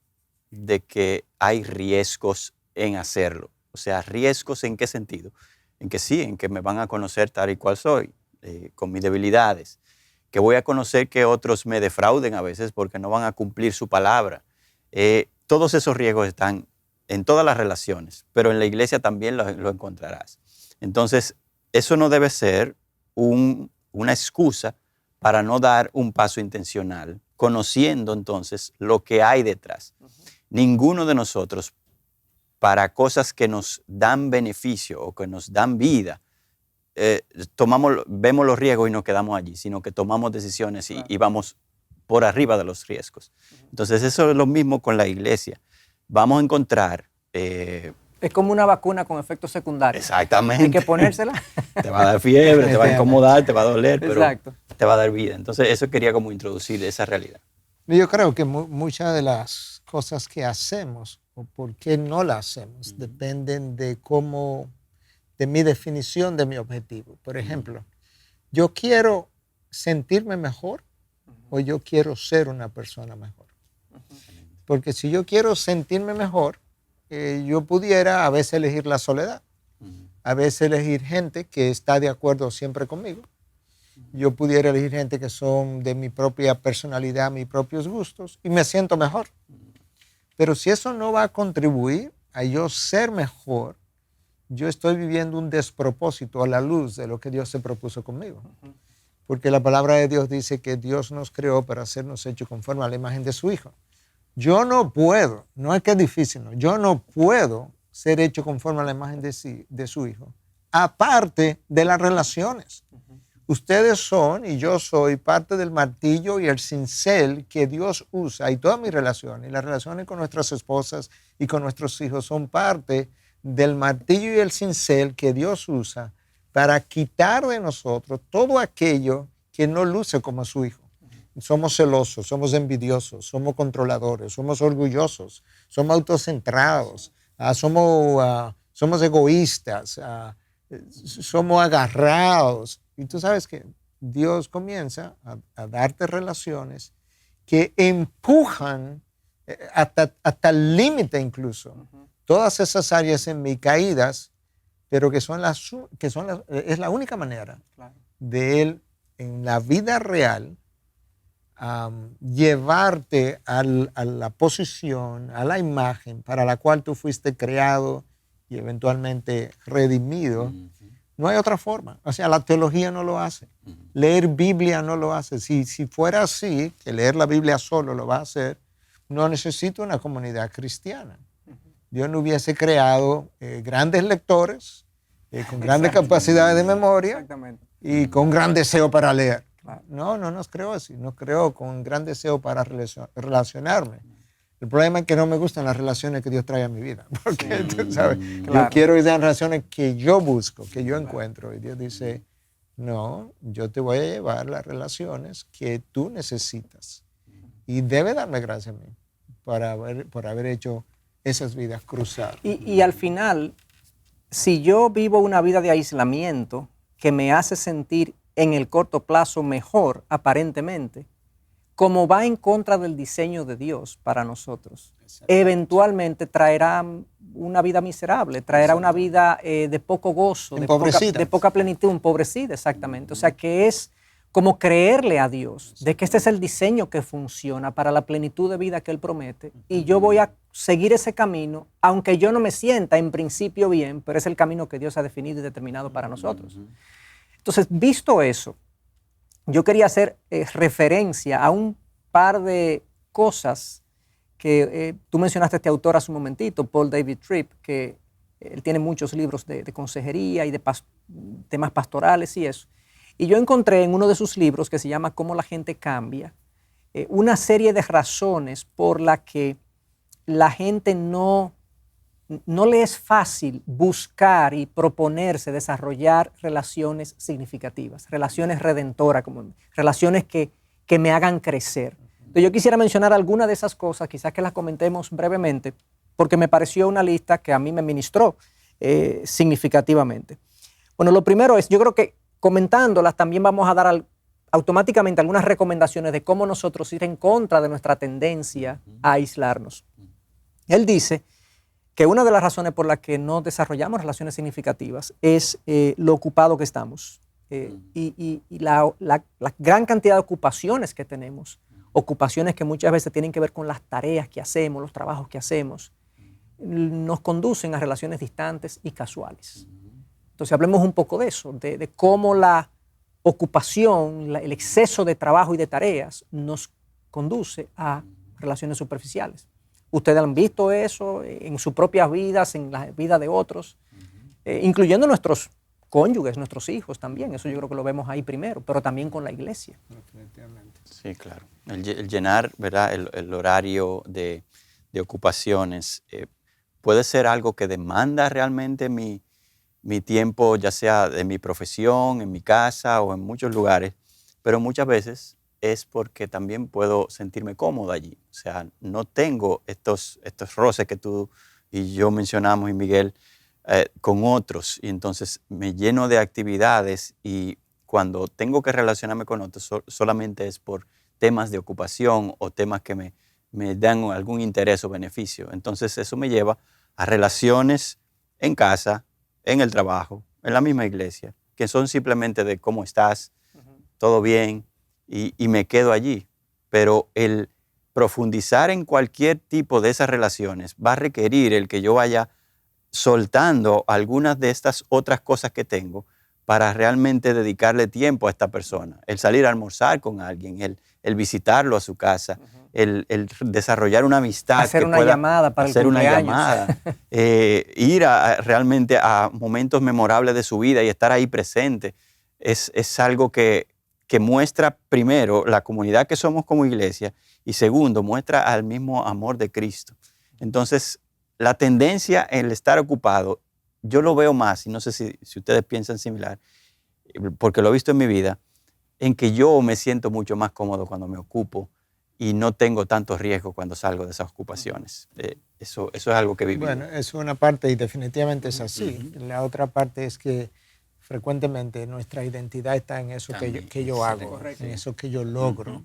de que hay riesgos en hacerlo. O sea, ¿riesgos en qué sentido? En que sí, en que me van a conocer tal y cual soy, con mis debilidades, que voy a conocer que otros me defrauden a veces porque no van a cumplir su palabra. Todos esos riesgos están en todas las relaciones, pero en la iglesia también lo encontrarás. Entonces, eso no debe ser una excusa para no dar un paso intencional, conociendo entonces lo que hay detrás. Ninguno de nosotros, para cosas que nos dan beneficio o que nos dan vida, vemos los riesgos y nos quedamos allí, sino que tomamos decisiones y vamos por arriba de los riesgos. Entonces eso es lo mismo con la iglesia. Vamos a encontrar... es como una vacuna con efectos secundarios. Exactamente. Hay que ponérsela. Te va a dar fiebre, te va a incomodar, te va a doler, pero Exacto. te va a dar vida. Entonces eso quería como introducir esa realidad. Yo creo que muchas de las cosas que hacemos o por qué no las hacemos dependen de mi definición de mi objetivo. Por ejemplo, yo quiero sentirme mejor o yo quiero ser una persona mejor. Porque si yo quiero sentirme mejor, yo pudiera a veces elegir la soledad, a veces elegir gente que está de acuerdo siempre conmigo. Yo pudiera elegir gente que son de mi propia personalidad, mis propios gustos, y me siento mejor. Pero si eso no va a contribuir a yo ser mejor, yo estoy viviendo un despropósito a la luz de lo que Dios se propuso conmigo. Porque la palabra de Dios dice que Dios nos creó para hacernos hechos conforme a la imagen de su Hijo. Yo no puedo, no es que es difícil, no, yo no puedo ser hecho conforme a la imagen de su Hijo, aparte de las relaciones. Ustedes son y yo soy parte del martillo y el cincel que Dios usa, y todas mis relaciones, y las relaciones con nuestras esposas y con nuestros hijos son parte del martillo y el cincel que Dios usa para quitar de nosotros todo aquello que no luce como su Hijo. Somos celosos, somos envidiosos, somos controladores, somos orgullosos, somos autocentrados, somos egoístas, somos agarrados. Y tú sabes que Dios comienza a darte relaciones que empujan hasta el límite incluso todas esas áreas en mí caídas, pero que es la única manera de Él en la vida real llevarte a la posición, a la imagen para la cual tú fuiste creado y eventualmente redimido. No hay otra forma. O sea, la teología no lo hace. Leer Biblia no lo hace. Si fuera así, que leer la Biblia solo lo va a hacer, no necesito una comunidad cristiana. Dios no hubiese creado grandes lectores con grandes capacidades de memoria y con gran deseo para leer. No nos creó así. Nos creó con gran deseo para relacionarme. El problema es que no me gustan las relaciones que Dios trae a mi vida, porque tú sabes, yo quiero que sean relaciones que yo busco, que yo encuentro. Y Dios dice, no, yo te voy a llevar las relaciones que tú necesitas. Y debe darme gracias a mí por haber hecho esas vidas cruzadas. Y al final, si yo vivo una vida de aislamiento que me hace sentir en el corto plazo mejor, aparentemente, como va en contra del diseño de Dios para nosotros, eventualmente traerá una vida miserable, traerá una vida de poco gozo, de poca plenitud, empobrecida, exactamente. O sea, que es como creerle a Dios de que este es el diseño que funciona para la plenitud de vida que Él promete, y yo voy a seguir ese camino, aunque yo no me sienta en principio bien, pero es el camino que Dios ha definido y determinado para nosotros. Entonces, visto eso, yo quería hacer referencia a un par de cosas que tú mencionaste a este autor hace un momentito, Paul David Tripp, que él tiene muchos libros de consejería y de temas pastorales y eso. Y yo encontré en uno de sus libros, que se llama Cómo la gente cambia, una serie de razones por las que la gente no le es fácil buscar y proponerse desarrollar relaciones significativas, relaciones redentoras, relaciones que me hagan crecer. Entonces yo quisiera mencionar algunas de esas cosas, quizás que las comentemos brevemente, porque me pareció una lista que a mí me ministró significativamente. Bueno, lo primero es, yo creo que comentándolas también vamos a dar automáticamente algunas recomendaciones de cómo nosotros ir en contra de nuestra tendencia a aislarnos. Él dice que una de las razones por las que no desarrollamos relaciones significativas es lo ocupado que estamos y la gran cantidad de ocupaciones que tenemos, ocupaciones que muchas veces tienen que ver con las tareas que hacemos, los trabajos que hacemos, nos conducen a relaciones distantes y casuales. Entonces hablemos un poco de eso, de cómo la ocupación, el exceso de trabajo y de tareas nos conduce a relaciones superficiales. Ustedes han visto eso en sus propias vidas, en la vida de otros, incluyendo nuestros cónyuges, nuestros hijos también. Eso yo creo que lo vemos ahí primero, pero también con la iglesia. Sí, claro. El llenar, ¿verdad?, el horario de ocupaciones puede ser algo que demanda realmente mi tiempo, ya sea de mi profesión, en mi casa o en muchos lugares, pero muchas veces es porque también puedo sentirme cómodo allí. O sea, no tengo estos roces que tú y yo mencionamos, y Miguel, con otros. Y entonces me lleno de actividades, y cuando tengo que relacionarme con otros solamente es por temas de ocupación o temas que me dan algún interés o beneficio. Entonces eso me lleva a relaciones en casa, en el trabajo, en la misma iglesia, que son simplemente de cómo estás, todo bien, y me quedo allí. Pero el profundizar en cualquier tipo de esas relaciones va a requerir el que yo vaya soltando algunas de estas otras cosas que tengo para realmente dedicarle tiempo a esta persona. El salir a almorzar con alguien, el visitarlo a su casa, el desarrollar una amistad. Hacer una llamada para el cumpleaños. Ir realmente a momentos memorables de su vida y estar ahí presente. Es algo que muestra, primero, la comunidad que somos como iglesia y, segundo, muestra al mismo amor de Cristo. Entonces, la tendencia en el estar ocupado, yo lo veo más, y no sé si ustedes piensan similar, porque lo he visto en mi vida, en que yo me siento mucho más cómodo cuando me ocupo y no tengo tantos riesgos cuando salgo de esas ocupaciones. Eso es algo que viví. Bueno, es una parte y definitivamente es así. La otra parte es que frecuentemente nuestra identidad está en eso que yo hago, en eso que yo logro.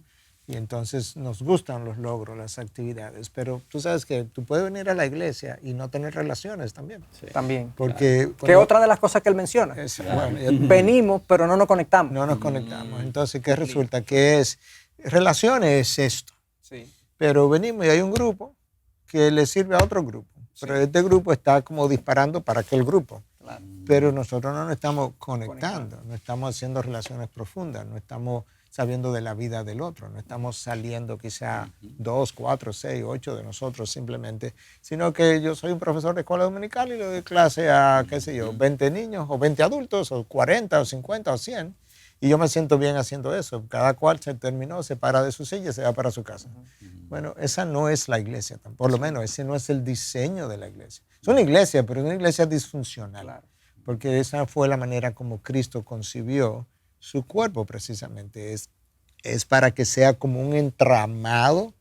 Y entonces nos gustan los logros, las actividades. Pero tú sabes que tú puedes venir a la iglesia y no tener relaciones también. Sí. También. Porque que otra de las cosas que él menciona. Venimos, pero no nos conectamos. No nos conectamos. Entonces, ¿qué resulta? Que relaciones es esto. Sí. Pero venimos y hay un grupo que le sirve a otro grupo. Pero este grupo está como disparando para aquel grupo. Claro. Pero nosotros no nos estamos conectando, no estamos haciendo relaciones profundas, no estamos sabiendo de la vida del otro, no estamos saliendo quizá 2, 4, 6, 8 de nosotros simplemente, sino que yo soy un profesor de escuela dominical y le doy clase a, qué sé yo, 20 niños o 20 adultos o 40 o 50 o 100 y yo me siento bien haciendo eso. Cada cual se terminó, se para de su silla y se va para su casa. Bueno, esa no es la iglesia, por lo menos ese no es el diseño de la iglesia. Es una iglesia, pero es una iglesia disfuncional. Claro. Porque esa fue la manera como Cristo concibió su cuerpo precisamente. Es para que sea como un entramado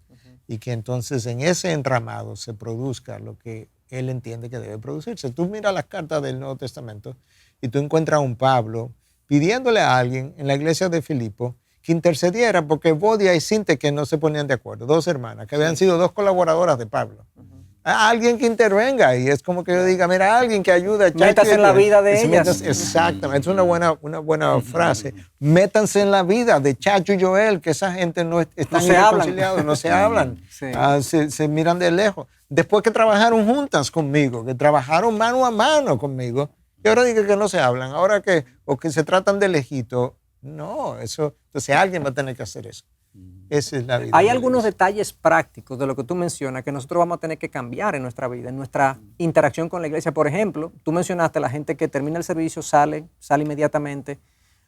y que entonces en ese entramado se produzca lo que Él entiende que debe producirse. Tú miras las cartas del Nuevo Testamento y tú encuentras a un Pablo pidiéndole a alguien en la iglesia de Filipo que intercediera porque Vodia y Sínteque no se ponían de acuerdo, dos hermanas que habían sido dos colaboradoras de Pablo. A alguien que intervenga y es como que yo diga, mira, alguien que ayude a Chacho. Métanse en la vida de ellas. Exactamente, es una buena frase. Métanse en la vida de Chacho y Joel, que esa gente no están irreconciliados, no se hablan, se miran de lejos. Después que trabajaron juntas conmigo, que trabajaron mano a mano conmigo, y ahora digo que no se hablan, ahora o que se tratan de lejito. No, entonces alguien va a tener que hacer eso. Esa es la vida. Hay algunos detalles prácticos de lo que tú mencionas que nosotros vamos a tener que cambiar en nuestra vida, en nuestra interacción con la iglesia. Por ejemplo, tú mencionaste la gente que termina el servicio, sale inmediatamente.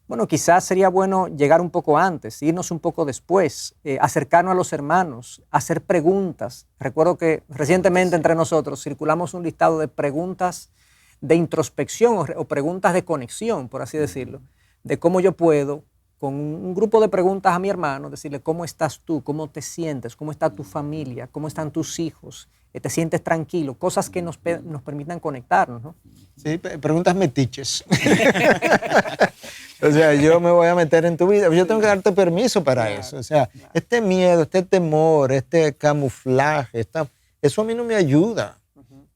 Bueno, quizás sería bueno llegar un poco antes, irnos un poco después, acercarnos a los hermanos, hacer preguntas. Recuerdo que recientemente entre nosotros circulamos un listado de preguntas de introspección o preguntas de conexión, por así decirlo, de cómo yo puedo, con un grupo de preguntas a mi hermano, decirle cómo estás tú, cómo te sientes, cómo está tu familia, cómo están tus hijos, te sientes tranquilo, cosas que nos permitan conectarnos, ¿no? Sí, preguntas metiches. O sea, yo me voy a meter en tu vida, yo tengo que darte permiso para eso. O sea, este miedo, este temor, este camuflaje, eso a mí no me ayuda.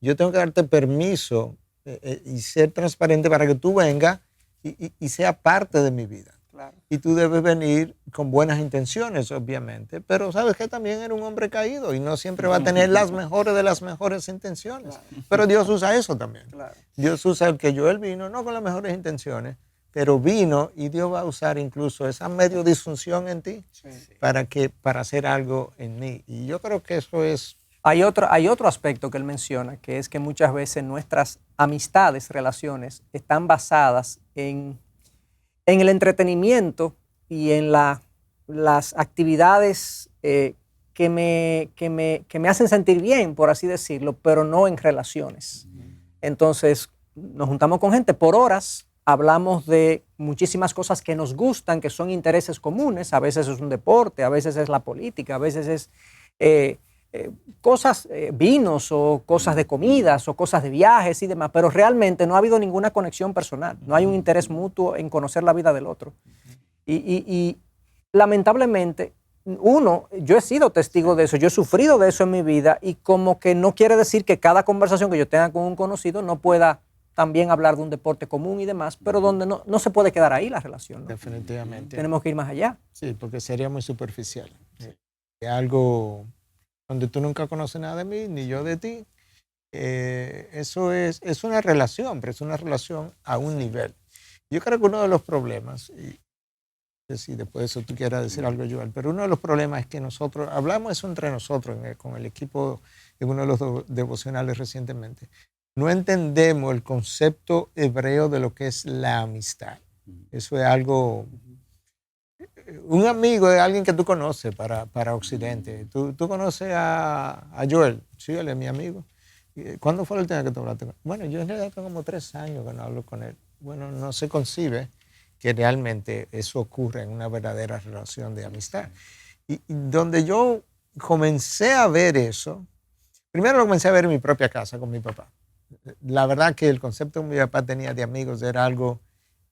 Yo tengo que darte permiso y ser transparente para que tú vengas y sea parte de mi vida. Claro. Y tú debes venir con buenas intenciones, obviamente, pero sabes que también eres un hombre caído y no siempre va a tener las mejores de las mejores intenciones. Claro. Pero Dios usa eso también. Claro. Dios usa el que Joel vino, no con las mejores intenciones, pero vino y Dios va a usar incluso esa medio disfunción en ti para hacer algo en mí. Y yo creo que eso es... Hay otro aspecto que él menciona, que es que muchas veces nuestras amistades, relaciones, están basadas en el entretenimiento y en las actividades que me hacen sentir bien, por así decirlo, pero no en relaciones. Entonces, nos juntamos con gente por horas, hablamos de muchísimas cosas que nos gustan, que son intereses comunes, a veces es un deporte, a veces es la política, a veces es cosas, vinos o cosas de comidas o cosas de viajes y demás, pero realmente no ha habido ninguna conexión personal, no hay un interés mutuo en conocer la vida del otro. Y lamentablemente, yo he sido testigo de eso, yo he sufrido de eso en mi vida y como que no quiere decir que cada conversación que yo tenga con un conocido no pueda también hablar de un deporte común y demás, pero donde no se puede quedar ahí la relación, ¿no? Definitivamente. Tenemos que ir más allá. Sí, porque sería muy superficial. Algo donde tú nunca conoces nada de mí, ni yo de ti. Eso es una relación, pero es una relación a un nivel. Yo creo que uno de los problemas, y no sé si después de eso tú quieras decir algo, Joel, pero uno de los problemas es que nosotros, hablamos eso entre nosotros con el equipo en uno de los devocionales recientemente, no entendemos el concepto hebreo de lo que es la amistad. Eso es algo... Un amigo es alguien que tú conoces para Occidente. Tú conoces a Joel. Sí, él es mi amigo. ¿Cuándo fue el última que tú hablaste con él? Bueno, yo en realidad tengo como 3 años que no hablo con él. Bueno, no se concibe que realmente eso ocurra en una verdadera relación de amistad. Y donde yo comencé a ver eso, primero lo comencé a ver en mi propia casa con mi papá. La verdad que el concepto que mi papá tenía de amigos era algo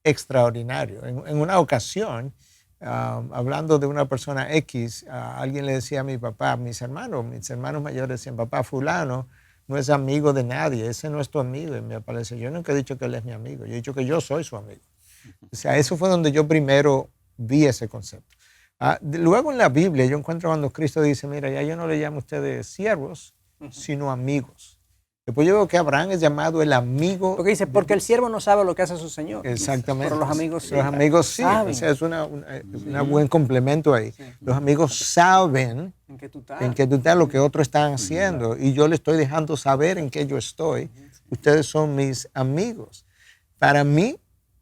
extraordinario. En una ocasión, hablando de una persona X, alguien le decía a mi papá, mis hermanos mayores decían, papá, fulano no es amigo de nadie, ese no es tu amigo. Y me parece, yo nunca he dicho que él es mi amigo, yo he dicho que yo soy su amigo. O sea, eso fue donde yo primero vi ese concepto. Luego en la Biblia yo encuentro cuando Cristo dice, mira, ya yo no le llamo a ustedes siervos, sino amigos. Después yo veo que Abraham es llamado el amigo. Porque dice, porque el siervo no sabe lo que hace su señor. Exactamente. Pero los amigos sí. Los amigos sí. Saben. O sea, es un buen complemento ahí. Sí. Los amigos saben en qué tú estás, lo que otros están haciendo. Y yo le estoy dejando saber en qué yo estoy. Ustedes son mis amigos. Para mí,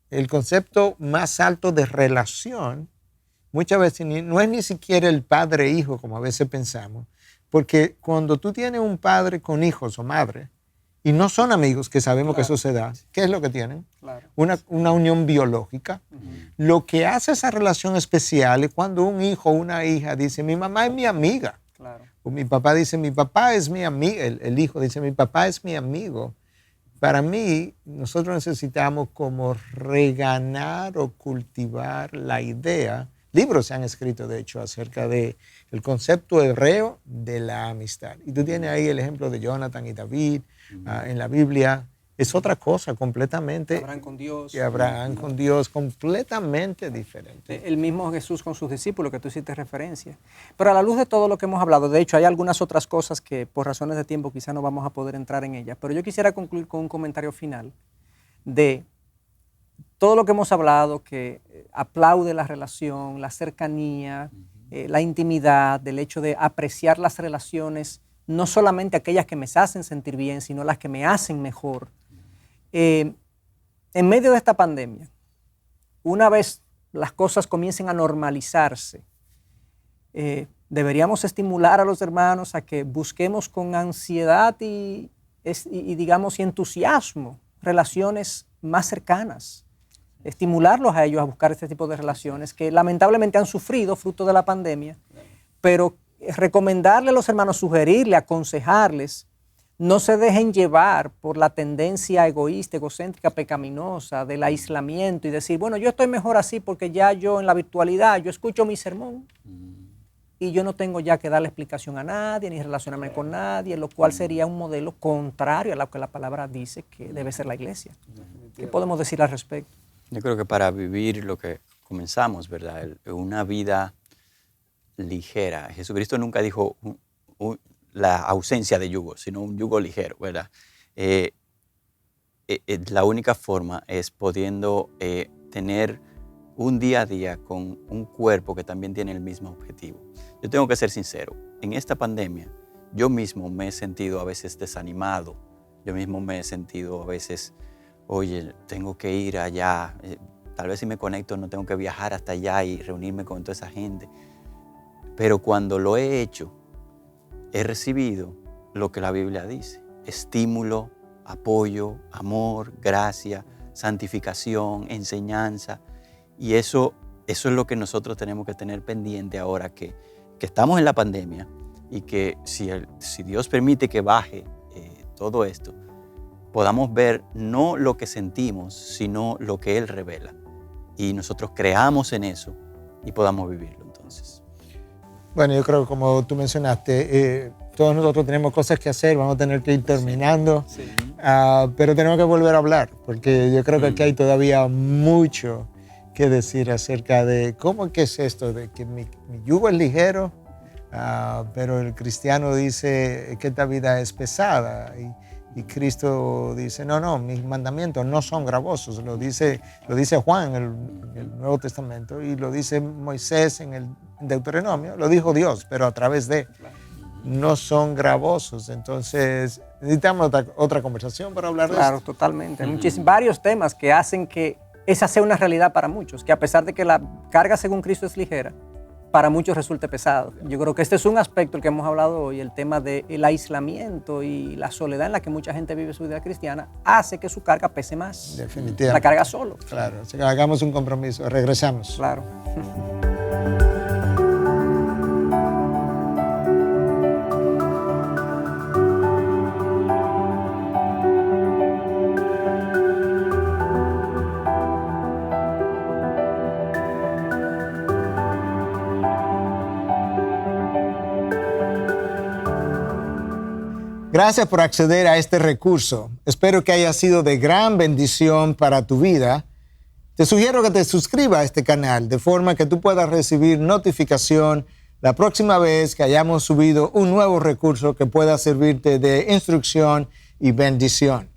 el concepto más alto de relación, muchas veces no es ni siquiera el padre-hijo, como a veces pensamos. Porque cuando tú tienes un padre con hijos o madre, y no son amigos, que sabemos que eso se da, ¿qué es lo que tienen? Claro. Una unión biológica. Lo que hace esa relación especial es cuando un hijo o una hija dice, mi mamá es mi amiga. Claro. O mi papá dice, mi papá es mi amigo. El hijo dice, mi papá es mi amigo. Para mí, nosotros necesitamos como reganar o cultivar la idea. Libros se han escrito, de hecho, acerca del concepto hebreo de la amistad. Y tú tienes ahí el ejemplo de Jonathan y David en la Biblia. Es otra cosa completamente. Abraham con Dios. Y Abraham con Dios, completamente diferente. El mismo Jesús con sus discípulos, que tú hiciste referencia. Pero a la luz de todo lo que hemos hablado, de hecho, hay algunas otras cosas que por razones de tiempo quizá no vamos a poder entrar en ellas. Pero yo quisiera concluir con un comentario final de todo lo que hemos hablado, que aplaude la relación, la cercanía, la intimidad, del hecho de apreciar las relaciones, no solamente aquellas que me hacen sentir bien, sino las que me hacen mejor. En medio de esta pandemia, una vez las cosas comiencen a normalizarse, deberíamos estimular a los hermanos a que busquemos con ansiedad y digamos, y entusiasmo relaciones más cercanas. Estimularlos a ellos a buscar este tipo de relaciones que lamentablemente han sufrido fruto de la pandemia, pero recomendarle a los hermanos, sugerirle, aconsejarles, no se dejen llevar por la tendencia egoísta, egocéntrica, pecaminosa del aislamiento y decir, bueno, yo estoy mejor así porque ya yo en la virtualidad, yo escucho mi sermón y yo no tengo ya que darle explicación a nadie ni relacionarme con nadie, lo cual sería un modelo contrario a lo que la palabra dice que debe ser la iglesia. ¿Qué podemos decir al respecto? Yo creo que para vivir lo que comenzamos, ¿verdad? Una vida ligera. Jesucristo nunca dijo la ausencia de yugo, sino un yugo ligero, ¿verdad? La única forma es pudiendo tener un día a día con un cuerpo que también tiene el mismo objetivo. Yo tengo que ser sincero, en esta pandemia yo mismo me he sentido a veces desanimado, yo mismo me he sentido a veces, oye, tengo que ir allá, tal vez si me conecto no tengo que viajar hasta allá y reunirme con toda esa gente. Pero cuando lo he hecho, he recibido lo que la Biblia dice: estímulo, apoyo, amor, gracia, santificación, enseñanza. Y eso es lo que nosotros tenemos que tener pendiente ahora que estamos en la pandemia y que si Dios permite que baje todo esto, podamos ver no lo que sentimos, sino lo que Él revela. Y nosotros creamos en eso y podamos vivirlo entonces. Bueno, yo creo que como tú mencionaste, todos nosotros tenemos cosas que hacer, vamos a tener que ir terminando, sí. Pero tenemos que volver a hablar, porque yo creo que aquí hay todavía mucho que decir acerca de cómo que es esto, de que mi yugo es ligero, pero el cristiano dice que esta vida es pesada. Y Cristo dice, no, mis mandamientos no son gravosos. Lo dice Juan en el Nuevo Testamento y lo dice Moisés en el Deuteronomio. Lo dijo Dios, pero a través de... No son gravosos. Entonces, necesitamos otra conversación para hablar de esto. Claro, totalmente. Hay varios temas que hacen que esa sea una realidad para muchos, que a pesar de que la carga según Cristo es ligera, para muchos resulte pesado. Yo creo que este es un aspecto del que hemos hablado hoy, el tema del aislamiento y la soledad en la que mucha gente vive su vida cristiana, hace que su carga pese más. Definitivamente. La carga solo. Claro, así que hagamos un compromiso, regresamos. Claro. Gracias por acceder a este recurso. Espero que haya sido de gran bendición para tu vida. Te sugiero que te suscribas a este canal de forma que tú puedas recibir notificación la próxima vez que hayamos subido un nuevo recurso que pueda servirte de instrucción y bendición.